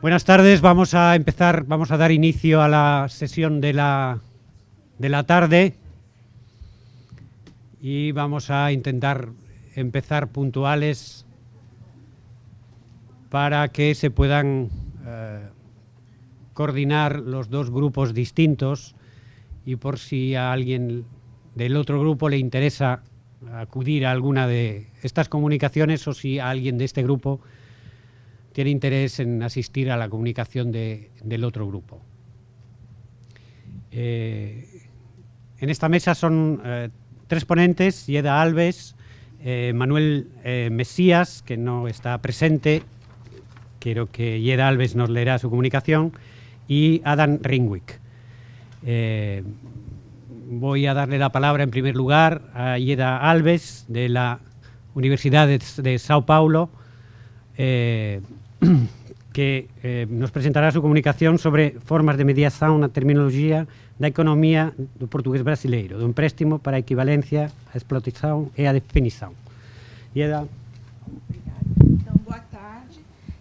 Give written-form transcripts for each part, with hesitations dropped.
Buenas tardes, vamos a dar inicio a la sesión de la tarde y vamos a intentar empezar puntuales para que se puedan coordinar los dos grupos distintos y por si a alguien del otro grupo le interesa acudir a alguna de estas comunicaciones o si a alguien de este grupo tiene interés en asistir a la comunicación del otro grupo. En esta mesa son tres ponentes: Ieda Alves, Manuel Mesías, que no está presente, quiero que Ieda Alves nos leerá su comunicación, y Adam Ringwick. Voy a darle la palabra en primer lugar a Ieda Alves, de la Universidad de Sao Paulo, que nos presentará su comunicación sobre formas de mediação na terminologia da economia do português brasileiro, do empréstimo para a equivalência, a explotação e a definição. Ieda. Então, boa tarde.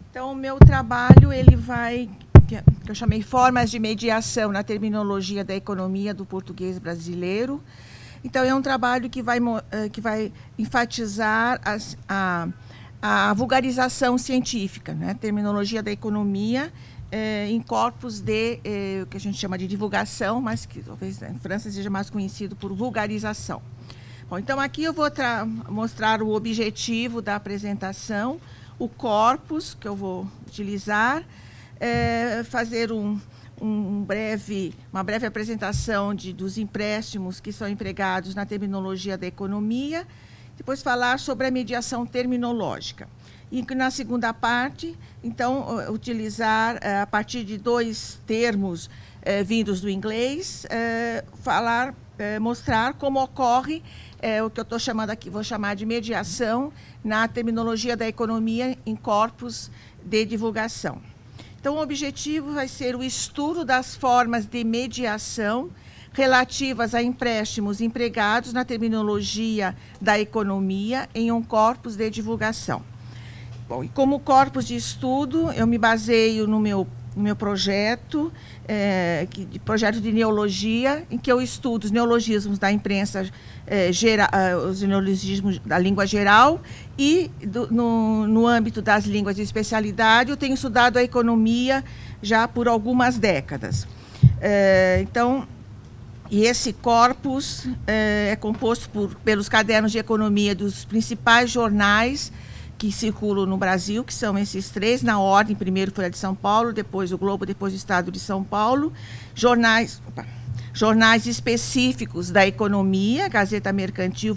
Então, o meu trabalho, ele vai, que eu chamei Formas de Mediação na Terminologia da Economia do Português Brasileiro. Então, é um trabalho que vai enfatizar a vulgarização científica, né? Terminologia da economia em corpos de o que a gente chama de divulgação, mas que talvez em França seja mais conhecido por vulgarização. Bom, então aqui eu vou mostrar o objetivo da apresentação, o corpus que eu vou utilizar, fazer uma breve apresentação dos empréstimos que são empregados na terminologia da economia. Depois falar sobre a mediação terminológica. E na segunda parte, então, utilizar, a partir de dois termos vindos do inglês, mostrar como ocorre o que eu estou chamando aqui, vou chamar de mediação na terminologia da economia em corpos de divulgação. Então, o objetivo vai ser o estudo das formas de mediação relativas a empréstimos empregados na terminologia da economia em um corpus de divulgação. Bom, e como corpus de estudo, eu me baseio no meu projeto, projeto de neologia, em que eu estudo os neologismos da imprensa os neologismos da língua geral e no âmbito das línguas de especialidade, eu tenho estudado a economia já por algumas décadas. E esse corpus é composto pelos cadernos de economia dos principais jornais que circulam no Brasil, que são esses três, na ordem: primeiro Folha de São Paulo, depois o Globo, depois o Estado de São Paulo, jornais específicos da economia, Gazeta Mercantil,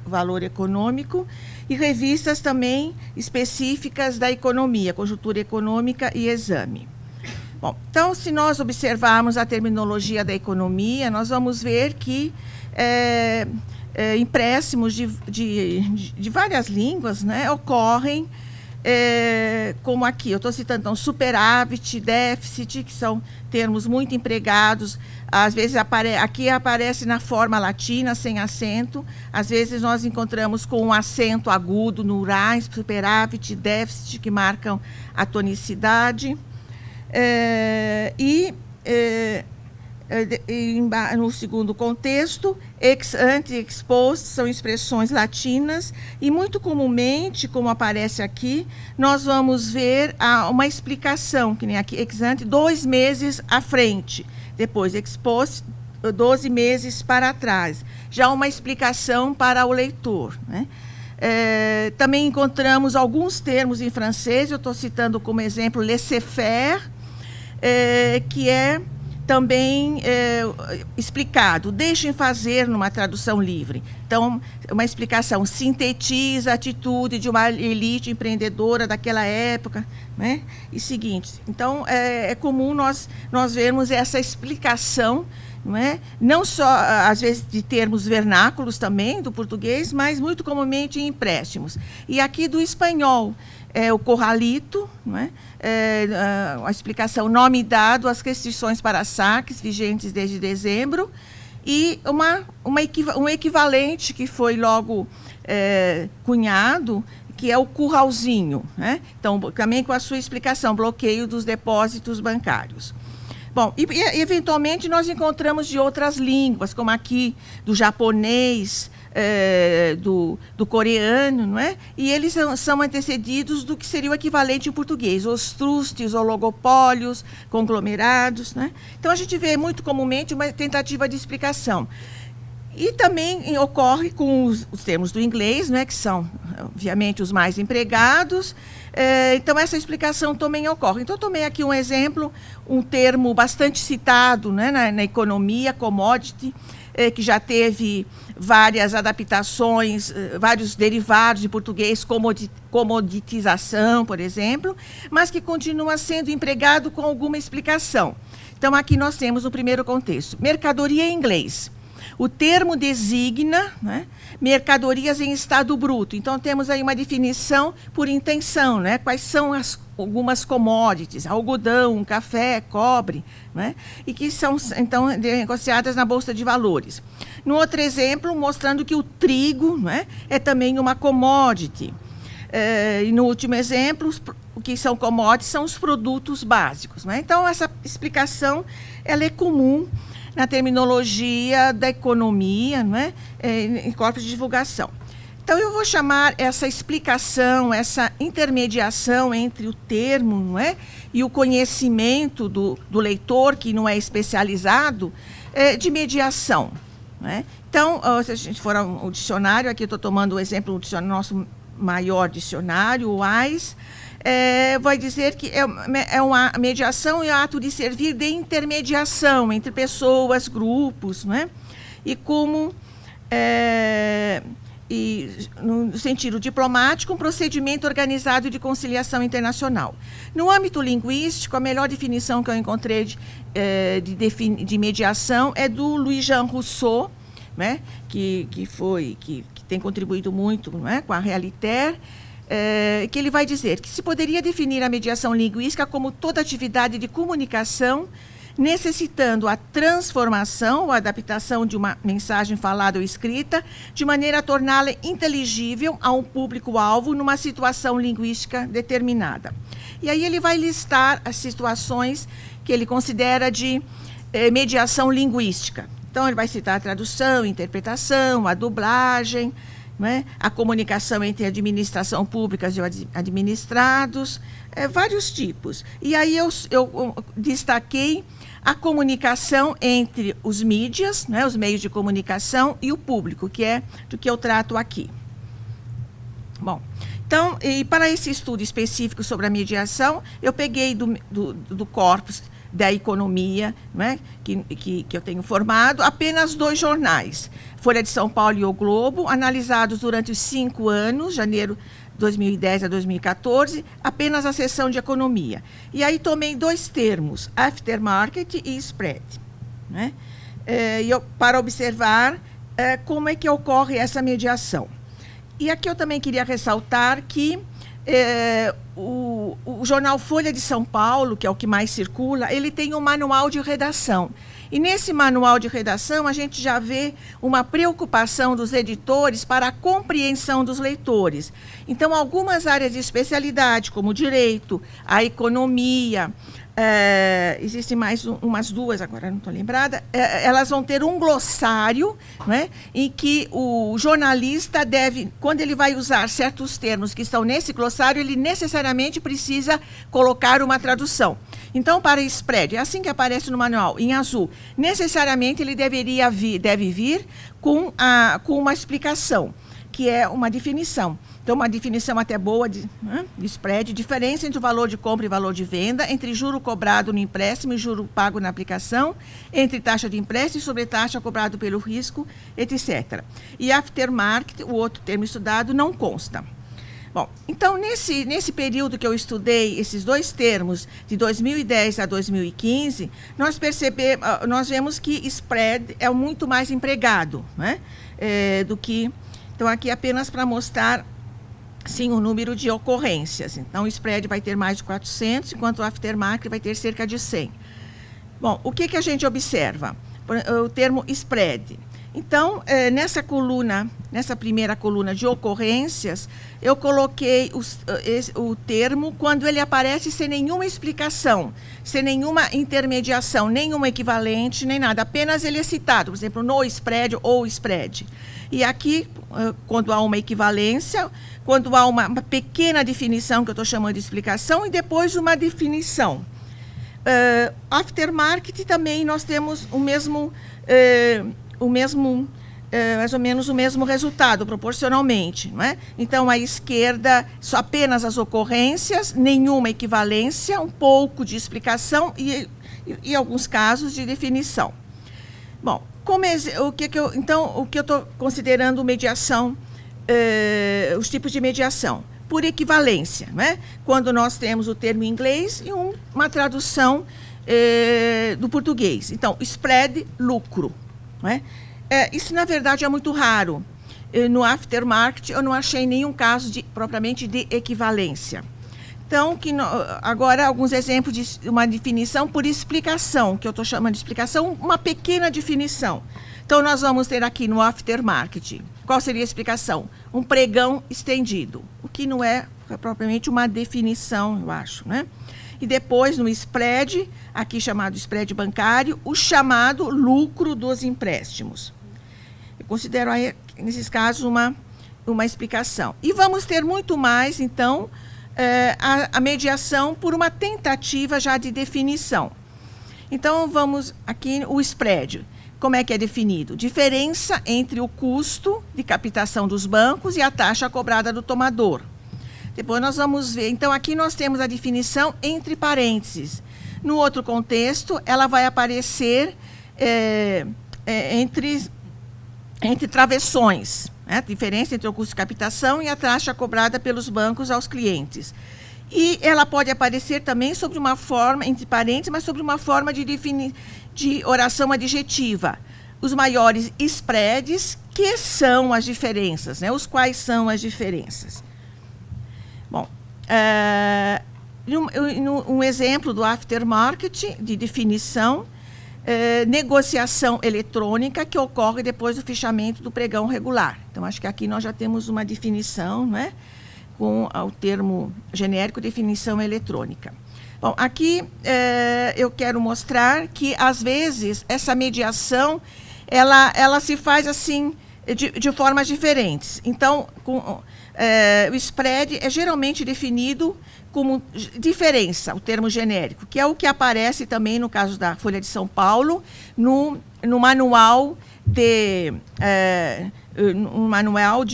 Valor Econômico, e revistas também específicas da economia, Conjuntura Econômica e Exame. Bom, então, se nós observarmos a terminologia da economia, nós vamos ver que empréstimos de várias línguas, né, ocorrem, como aqui. Eu estou citando, então, superávit, déficit, que são termos muito empregados. Às vezes, aqui aparece na forma latina, sem acento. Às vezes, nós encontramos com um acento agudo no rais, superávit, déficit, que marcam a tonicidade. No segundo contexto, ex ante e ex post são expressões latinas e muito comumente, como aparece aqui, nós vamos ver uma explicação, que nem aqui, ex ante, 2 meses à frente, depois ex post, 12 meses para trás, já uma explicação para o leitor, né? Também encontramos alguns termos em francês, eu estou citando como exemplo laissez-faire, que é também explicado, deixem fazer, numa tradução livre. Então, uma explicação sintetiza a atitude de uma elite empreendedora daquela época, né? E seguinte. Então, é comum nós vermos essa explicação, não é? Não só, às vezes, de termos vernáculos também, do português, mas muito comumente em empréstimos. E aqui do espanhol, o corralito, não é? A explicação nome dado às restrições para saques vigentes desde dezembro, e um equivalente que foi logo cunhado, que é o curralzinho, né? Então, também com a sua explicação, bloqueio dos depósitos bancários. Bom, e eventualmente nós encontramos de outras línguas, como aqui do japonês, do coreano, não é? E eles são antecedidos do que seria o equivalente em português, os trustes, oligopólios, conglomerados, né? Então a gente vê muito comumente uma tentativa de explicação. E também ocorre com os termos do inglês, né, que são, obviamente, os mais empregados. Então, essa explicação também ocorre. Então, eu tomei aqui um exemplo, um termo bastante citado, né, na economia, commodity, que já teve várias adaptações, vários derivados de português, comoditização, por exemplo, mas que continua sendo empregado com alguma explicação. Então, aqui nós temos o primeiro contexto. Mercadoria em inglês. O termo designa, né, mercadorias em estado bruto. Então, temos aí uma definição por intenção, né? Quais são algumas commodities, algodão, café, cobre, né? E que são, então, negociadas na Bolsa de Valores. No outro exemplo, mostrando que o trigo, né, é também uma commodity. E no último exemplo, o que são commodities são os produtos básicos, né? Então, essa explicação ela é comum na terminologia da economia, não é? Em corpos de divulgação. Então, eu vou chamar essa explicação, essa intermediação entre o termo, não é? E o conhecimento do leitor, que não é especializado, de mediação. Não é? Então, se a gente for ao dicionário, aqui eu estou tomando o exemplo do nosso maior dicionário, o AIS, vai dizer que é uma mediação e ato de servir de intermediação entre pessoas, grupos, né? E como, no sentido diplomático, um procedimento organizado de conciliação internacional. No âmbito linguístico, a melhor definição que eu encontrei de mediação é do Louis-Jean Rousseau, né? que tem contribuído muito, não é? Com a Realitaire, que ele vai dizer que se poderia definir a mediação linguística como toda atividade de comunicação necessitando a transformação ou adaptação de uma mensagem falada ou escrita de maneira a torná-la inteligível a um público-alvo numa situação linguística determinada. E aí ele vai listar as situações que ele considera de mediação linguística. Então, ele vai citar a tradução, a interpretação, a dublagem, né, a comunicação entre administração pública e administrados, vários tipos. E aí eu destaquei a comunicação entre os mídias, né, os meios de comunicação, e o público, que é do que eu trato aqui. Bom, então, e para esse estudo específico sobre a mediação, eu peguei do corpus da economia, né, que eu tenho formado, apenas 2 jornais, Folha de São Paulo e O Globo, analisados durante os 5 anos, janeiro de 2010 a 2014, apenas a seção de economia. E aí tomei 2 termos, aftermarket e spread, né, para observar como é que ocorre essa mediação. E aqui eu também queria ressaltar que o jornal Folha de São Paulo, que é o que mais circula, ele tem um manual de redação. E nesse manual de redação, a gente já vê uma preocupação dos editores para a compreensão dos leitores. Então, algumas áreas de especialidade, como o direito, a economia, existem mais umas 2, agora não estou lembrada, elas vão ter um glossário, né, em que o jornalista deve, quando ele vai usar certos termos que estão nesse glossário, ele necessariamente precisa colocar uma tradução. Então, para spread, é assim que aparece no manual, em azul, necessariamente ele deve vir com uma explicação, que é uma definição. Então, uma definição até boa de spread, diferença entre o valor de compra e valor de venda, entre juro cobrado no empréstimo e juro pago na aplicação, entre taxa de empréstimo e sobretaxa cobrado pelo risco, etc. E aftermarket, o outro termo estudado, não consta. Bom, então, nesse período que eu estudei esses 2 termos, de 2010 a 2015, nós vemos que spread é muito mais empregado, né, do que... Então, aqui apenas para mostrar, sim, o número de ocorrências. Então, o spread vai ter mais de 400, enquanto o aftermarket vai ter cerca de 100. Bom, o que a gente observa? O termo spread. Então, nessa primeira coluna de ocorrências, eu coloquei o termo quando ele aparece sem nenhuma explicação, sem nenhuma intermediação, nenhum equivalente, nem nada. Apenas ele é citado, por exemplo, no spread ou spread. E aqui, quando há uma equivalência, quando há uma pequena definição, que eu estou chamando de explicação, e depois uma definição. Aftermarket também nós temos mais ou menos o mesmo resultado, proporcionalmente, não é? Então, à esquerda, só apenas as ocorrências, nenhuma equivalência, um pouco de explicação e em alguns casos, de definição. Bom, o que eu estou considerando mediação, os tipos de mediação? Por equivalência, não é? Quando nós temos o termo em inglês e uma tradução do português. Então, spread, lucro. Não é? Isso, na verdade, é muito raro. No aftermarket, eu não achei nenhum caso propriamente de equivalência. Então, agora, alguns exemplos de uma definição por explicação, que eu estou chamando de explicação, uma pequena definição. Então, nós vamos ter aqui no aftermarket. Qual seria a explicação? Um pregão estendido, o que não é propriamente uma definição, eu acho, né? E depois, no spread, aqui chamado spread bancário, o chamado lucro dos empréstimos. Eu considero aí, nesses casos, uma explicação. E vamos ter muito mais, então, a mediação por uma tentativa já de definição. Então, vamos aqui, o spread. Como é que é definido? Diferença entre o custo de captação dos bancos e a taxa cobrada do tomador. Depois nós vamos ver. Então, aqui nós temos a definição entre parênteses. No outro contexto, ela vai aparecer entre travessões. Né? Diferença entre o custo de captação e a taxa cobrada pelos bancos aos clientes. E ela pode aparecer também sobre uma forma, entre parênteses, mas sobre uma forma de oração adjetiva. Os maiores spreads, que são as diferenças, né? Os quais são as diferenças. Bom, um exemplo do aftermarket, de definição, negociação eletrônica que ocorre depois do fechamento do pregão regular. Então, acho que aqui nós já temos uma definição, né, com o termo genérico definição eletrônica. Bom, aqui eu quero mostrar que, às vezes, essa mediação ela se faz assim de formas diferentes. Então, o spread é geralmente definido como diferença, o termo genérico, que é o que aparece também no caso da Folha de São Paulo, no manual de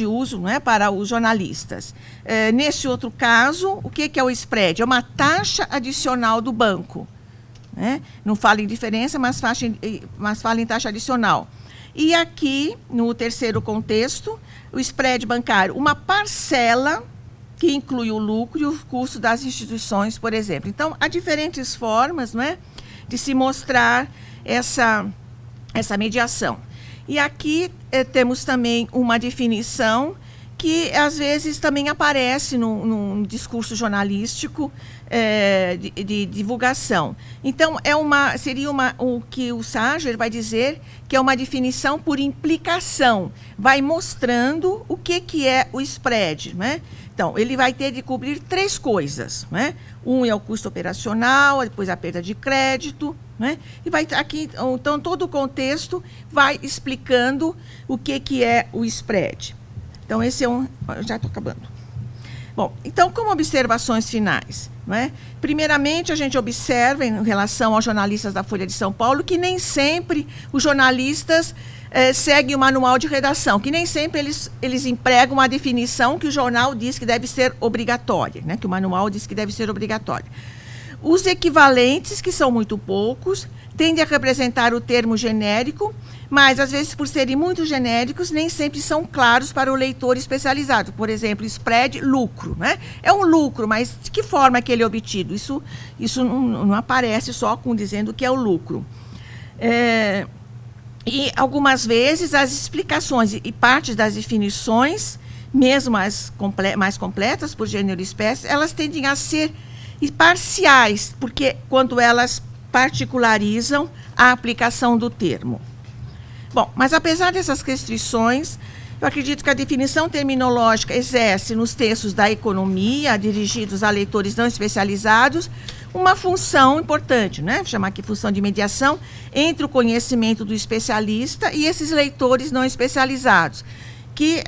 uso, não é, para os jornalistas. Nesse outro caso, o que é o spread? É uma taxa adicional do banco. Né? Não fala em diferença, mas fala em taxa adicional. E aqui, no terceiro contexto, o spread bancário, uma parcela que inclui o lucro e o custo das instituições, por exemplo. Então, há diferentes formas, não é, de se mostrar essa mediação. E aqui temos também uma definição que, às vezes, também aparece num discurso jornalístico de divulgação. Então, seria o que o Sager vai dizer que é uma definição por implicação. Vai mostrando o que é o spread, né? Então, ele vai ter de cobrir três coisas, né? Um é o custo operacional, depois a perda de crédito, né? E vai aqui, então, todo o contexto vai explicando o que é o spread. Então, esse é já estou acabando. Bom, então, como observações finais, não é? Primeiramente, a gente observa, em relação aos jornalistas da Folha de São Paulo, que nem sempre os jornalistas seguem o manual de redação, que nem sempre eles empregam uma definição que o jornal diz que deve ser obrigatória, né? Que o manual diz que deve ser obrigatória. Os equivalentes, que são muito poucos, tendem a representar o termo genérico, mas, às vezes, por serem muito genéricos, nem sempre são claros para o leitor especializado. Por exemplo, spread, lucro. Né? É um lucro, mas de que forma que ele é obtido? Isso não aparece só dizendo que é o lucro. E, algumas vezes, as explicações e partes das definições, mesmo mais completas por gênero e espécie, elas tendem a ser parciais, porque quando elas particularizam a aplicação do termo. Bom, mas apesar dessas restrições, eu acredito que a definição terminológica exerce nos textos da economia, dirigidos a leitores não especializados, uma função importante, né? Vou chamar aqui função de mediação entre o conhecimento do especialista e esses leitores não especializados, que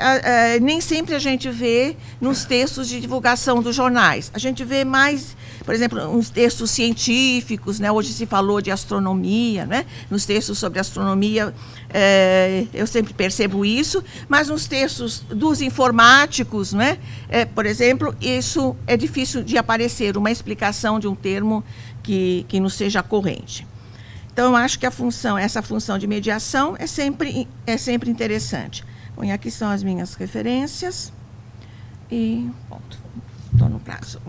nem sempre a gente vê nos textos de divulgação dos jornais. A gente vê mais, por exemplo, uns textos científicos, né? Hoje se falou de astronomia, né? Nos textos sobre astronomia, eu sempre percebo isso, mas nos textos dos informáticos, né? Por exemplo, isso é difícil de aparecer, uma explicação de um termo que não seja corrente. Então, eu acho que essa função de mediação é sempre interessante. Bom, e aqui são as minhas referências. E, ponto. Estou no prazo.